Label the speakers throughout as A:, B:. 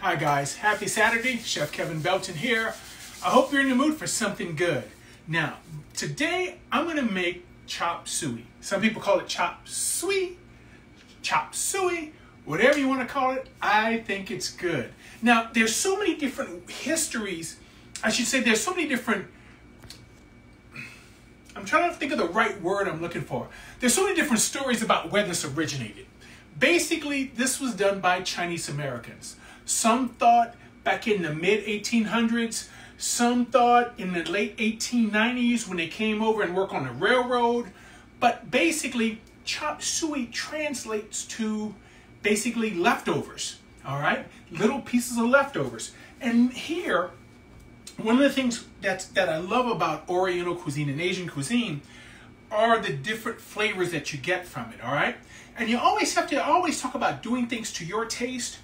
A: Hi guys, happy Saturday. Chef Kevin Belton here. I hope you're in the mood for something good. Now, today I'm going to make Chop Suey. Some people call it Chop Suey, Chop Suey, whatever you want to call it. I think it's good. Now, there's so many different histories. I should say there's so many different, I'm trying to think of the right word I'm looking for. There's so many different stories about where this originated. Basically, this was done by Chinese Americans. Some thought back in the mid-1800s. Some thought in the late 1890s when they came over and worked on the railroad. But basically, Chop Suey translates to basically leftovers. All right? Little pieces of leftovers. And here, one of the things that I love about Oriental cuisine and Asian cuisine are the different flavors that you get from it, all right? And you always have to talk about doing things to your taste.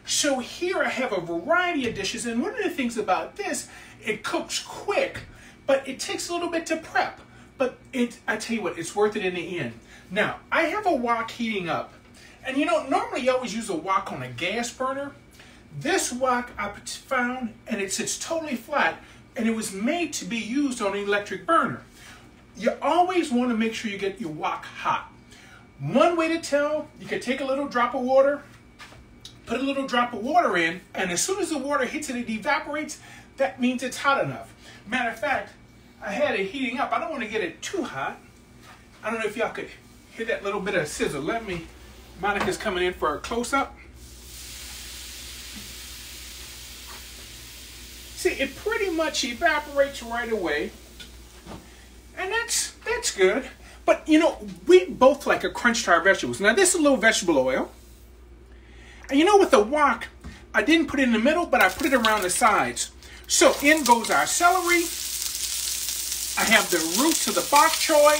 A: So here I have a variety of dishes, and one of the things about this, it cooks quick, but it takes a little bit to prep. But I tell you what, it's worth it in the end. Now, I have a wok heating up. And you know, normally you always use a wok on a gas burner. This wok I found, and it sits totally flat, and it was made to be used on an electric burner. You always want to make sure you get your wok hot. One way to tell, you can take a little drop of water, put a little drop of water in, and as soon as the water hits it, it evaporates. That means it's hot enough. Matter of fact, I had it heating up. I don't want to get it too hot. I don't know if y'all could hear that little bit of sizzle. Monica's coming in for a close-up. See, it pretty much evaporates right away. And that's good. But, you know, we both like a crunch to our vegetables. Now, this is a little vegetable oil. And you know, with the wok, I didn't put it in the middle, but I put it around the sides. So in goes our celery. I have the roots of the bok choy.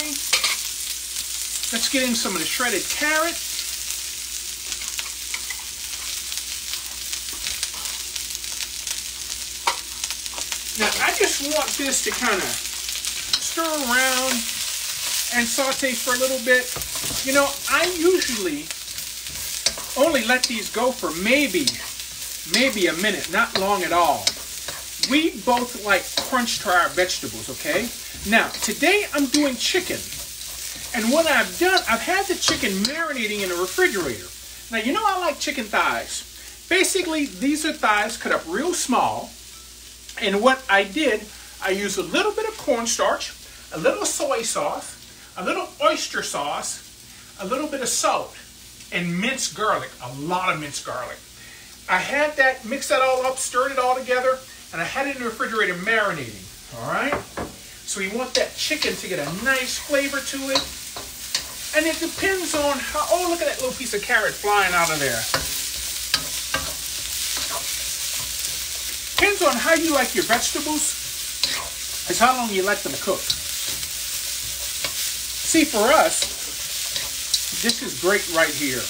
A: Let's get in some of the shredded carrot. Now, I just want this to kind of stir around and saute for a little bit. You know, I usually only let these go for maybe a minute, not long at all. We both like crunch to our vegetables, okay? Now, today I'm doing chicken. And what I've done, I've had the chicken marinating in the refrigerator. Now, you know I like chicken thighs. Basically, these are thighs cut up real small. And what I did, I used a little bit of cornstarch, a little soy sauce, a little oyster sauce, a little bit of salt, and minced garlic, a lot of minced garlic. I had that, mixed that all up, stirred it all together, and I had it in the refrigerator marinating, all right? So you want that chicken to get a nice flavor to it. And it depends on how, oh, look at that little piece of carrot flying out of there. Depends on how you like your vegetables, is how long you let them cook. See, for us, this is great right here.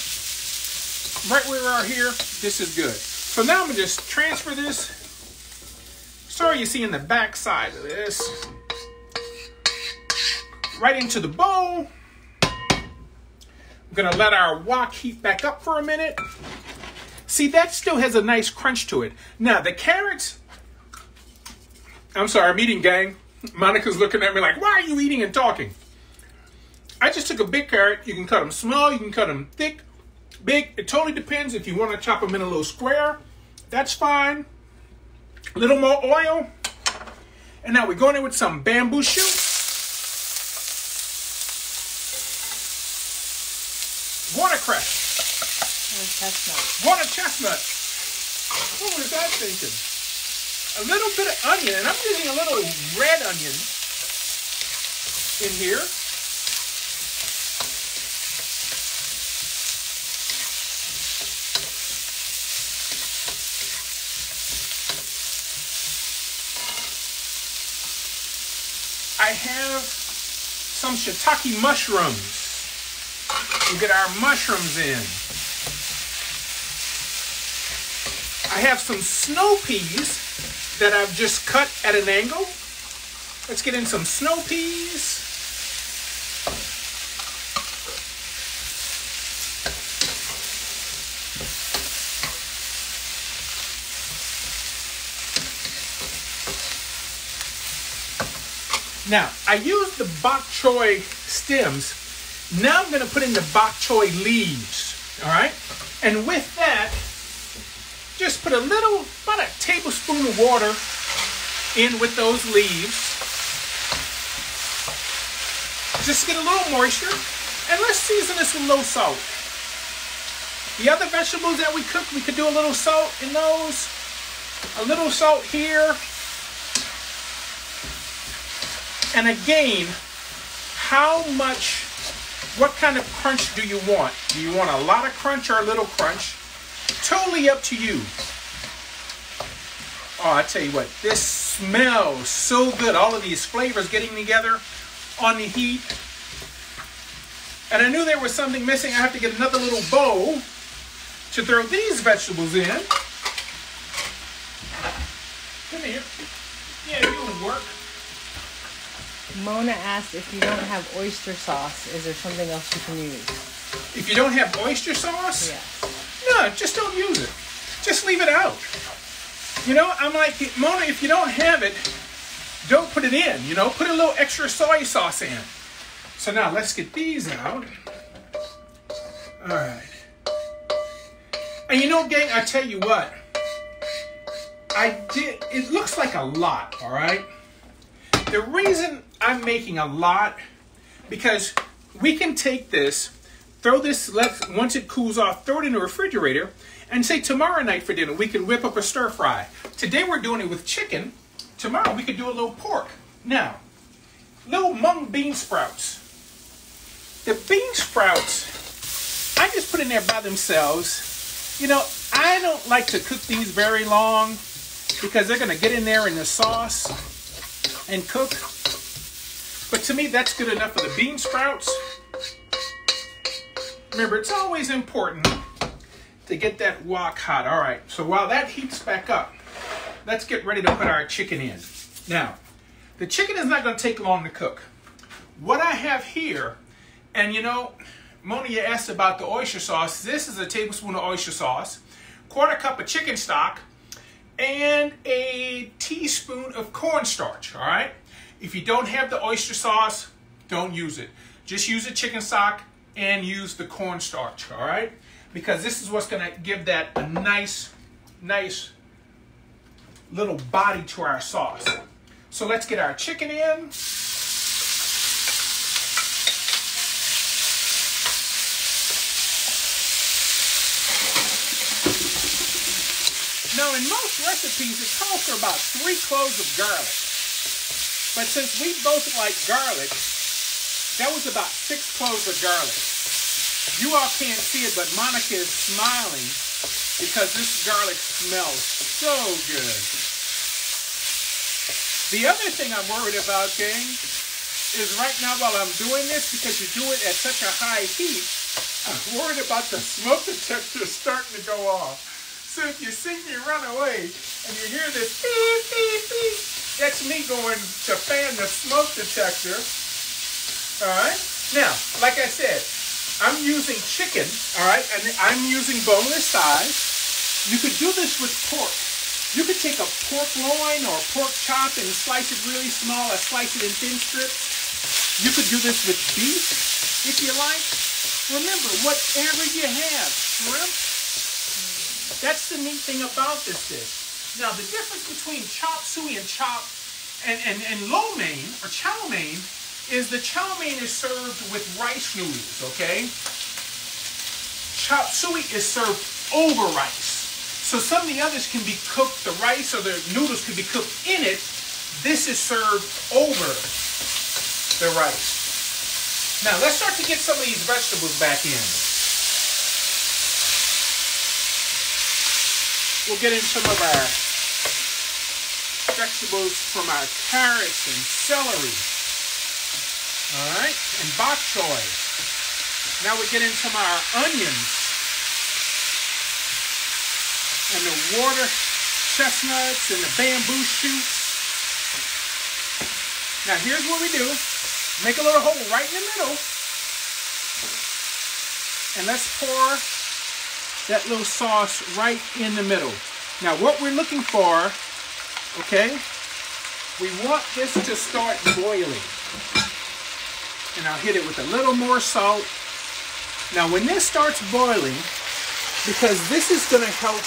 A: Right where we are here, this is good. So now I'm going to just transfer this. Sorry you see in the back side of this. Right into the bowl. We're going to let our wok heat back up for a minute. See, that still has a nice crunch to it. Now, the carrots, I'm sorry, I'm eating, gang. Monica's looking at me like, why are you eating and talking? I just took a big carrot. You can cut them small, you can cut them thick, big. It totally depends if you want to chop them in a little square. That's fine. A little more oil. And now we're going in with some bamboo shoot. Watercress.
B: Chestnut.
A: What a chestnut. What was that thinking? A little bit of onion, and I'm using a little red onion in here. I have some shiitake mushrooms. We'll get our mushrooms in. I have some snow peas that I've just cut at an angle. Let's get in some snow peas. Now, I used the bok choy stems. Now I'm going to put in the bok choy leaves, all right? And with that, just put about a tablespoon of water in with those leaves. Just get a little moisture, and let's season this with a little salt. The other vegetables that we cook, we could do a little salt in those, a little salt here. And again, what kind of crunch do you want? Do you want a lot of crunch or a little crunch? Totally up to you. Oh, I tell you what, this smells so good. All of these flavors getting together on the heat. And I knew there was something missing. I have to get another little bowl to throw these vegetables in. Come here. Yeah, you would work.
B: Mona asked if you don't have oyster sauce, is there something else you can use?
A: If you don't have oyster sauce?
B: Yes.
A: No, just don't use it. Just leave it out. You know, I'm like, Mona, if you don't have it, don't put it in. You know, put a little extra soy sauce in. So now let's get these out. All right. And you know, gang, I tell you what. It looks like a lot, all right? The reason I'm making a lot, because we can take this, throw this, once it cools off, throw it in the refrigerator, and say tomorrow night for dinner, we can whip up a stir fry. Today we're doing it with chicken. Tomorrow we could do a little pork. Now, little mung bean sprouts. The bean sprouts, I just put in there by themselves. You know, I don't like to cook these very long because they're going to get in there in the sauce and cook. But to me, that's good enough for the bean sprouts. Remember, it's always important to get that wok hot. All right, so while that heats back up, let's get ready to put our chicken in. Now, the chicken is not going to take long to cook. What I have here, and you know, Mona, you asked about the oyster sauce. This is a tablespoon of oyster sauce, 1/4 cup of chicken stock, and a teaspoon of cornstarch, all right? If you don't have the oyster sauce, don't use it. Just use the chicken stock and use the cornstarch, all right? Because this is what's gonna give that a nice little body to our sauce. So let's get our chicken in. Now, in most recipes, it calls for about 3 cloves of garlic. But since we both like garlic, that was about 6 cloves of garlic. You all can't see it, but Monica is smiling because this garlic smells so good. The other thing I'm worried about, gang, is right now while I'm doing this, because you do it at such a high heat, I'm worried about the smoke detector starting to go off. So if you see me run away and you hear this beep, beep, beep, that's me going to fan the smoke detector. All right? Now, like I said, I'm using chicken, all right? And I'm using boneless thighs. You could do this with pork. You could take a pork loin or a pork chop and slice it really small or slice it in thin strips. You could do this with beef if you like. Remember, whatever you have, shrimp. That's the neat thing about this dish. Now, the difference between chop suey and lo mein or chow mein is the chow mein is served with rice noodles, okay? Chop suey is served over rice. So some of the others can be cooked, the rice or the noodles can be cooked in it. This is served over the rice. Now, let's start to get some of these vegetables back in. We'll get in some of our vegetables from our carrots and celery. All right, and bok choy. Now we get in some of our onions and the water chestnuts and the bamboo shoots. Now here's what we do. Make a little hole right in the middle. And let's pour that little sauce right in the middle. Now what we're looking for, okay, We want this to start boiling. And I'll hit it with a little more salt. Now when this starts boiling, because this is going to help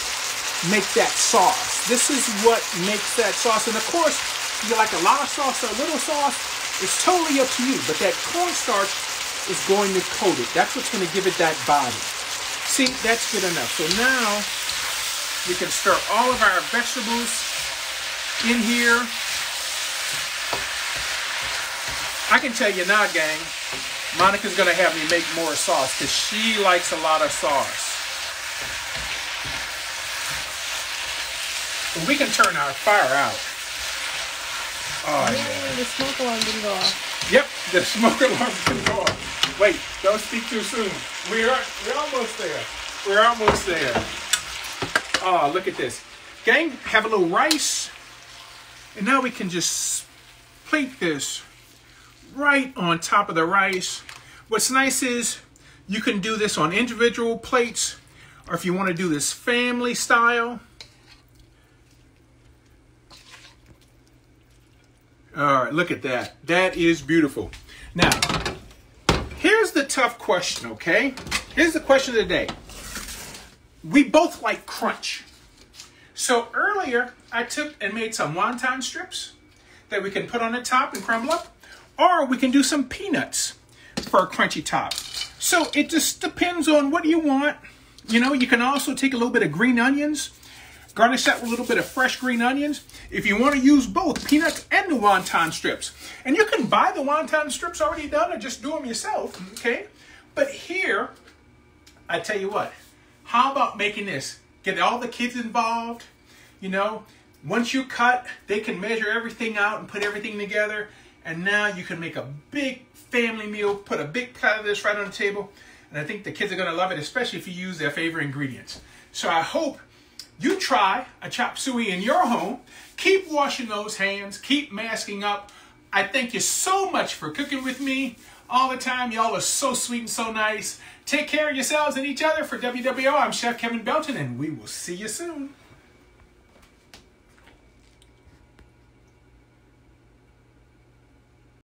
A: make that sauce. This is what makes that sauce. And of course, if you like a lot of sauce or a little sauce, it's totally up to you. But that cornstarch is going to coat it. That's what's going to give it that body. See, that's good enough. So now we can stir all of our vegetables in here. I can tell you now, gang, Monica's going to have me make more sauce because she likes a lot of sauce. But we can turn our fire out. Oh, yeah.
B: The smoke alarm didn't go off.
A: Yep, the smoke alarm didn't go off. Wait, don't speak too soon. We're almost there. We're almost there. Oh, look at this. Gang, have a little rice. And now we can just plate this right on top of the rice. What's nice is you can do this on individual plates, or if you want to do this family style. All right, look at that. That is beautiful. Now, here's the tough question, okay? Here's the question of the day. We both like crunch. So earlier, I took and made some wonton strips that we can put on the top and crumble up. Or we can do some peanuts for a crunchy top. So it just depends on what you want. You know, you can also take a little bit of green onions, garnish that with a little bit of fresh green onions. If you want to use both peanuts and the wonton strips. And you can buy the wonton strips already done or just do them yourself, okay? But here, I tell you what, how about making this? Get all the kids involved, you know. Once you cut, they can measure everything out and put everything together. And now you can make a big family meal, put a big plate of this right on the table. And I think the kids are going to love it, especially if you use their favorite ingredients. So I hope you try a chop suey in your home. Keep washing those hands. Keep masking up. I thank you so much for cooking with me all the time. Y'all are so sweet and so nice. Take care of yourselves and each other. For WWL, I'm Chef Kevin Belton, and we will see you soon.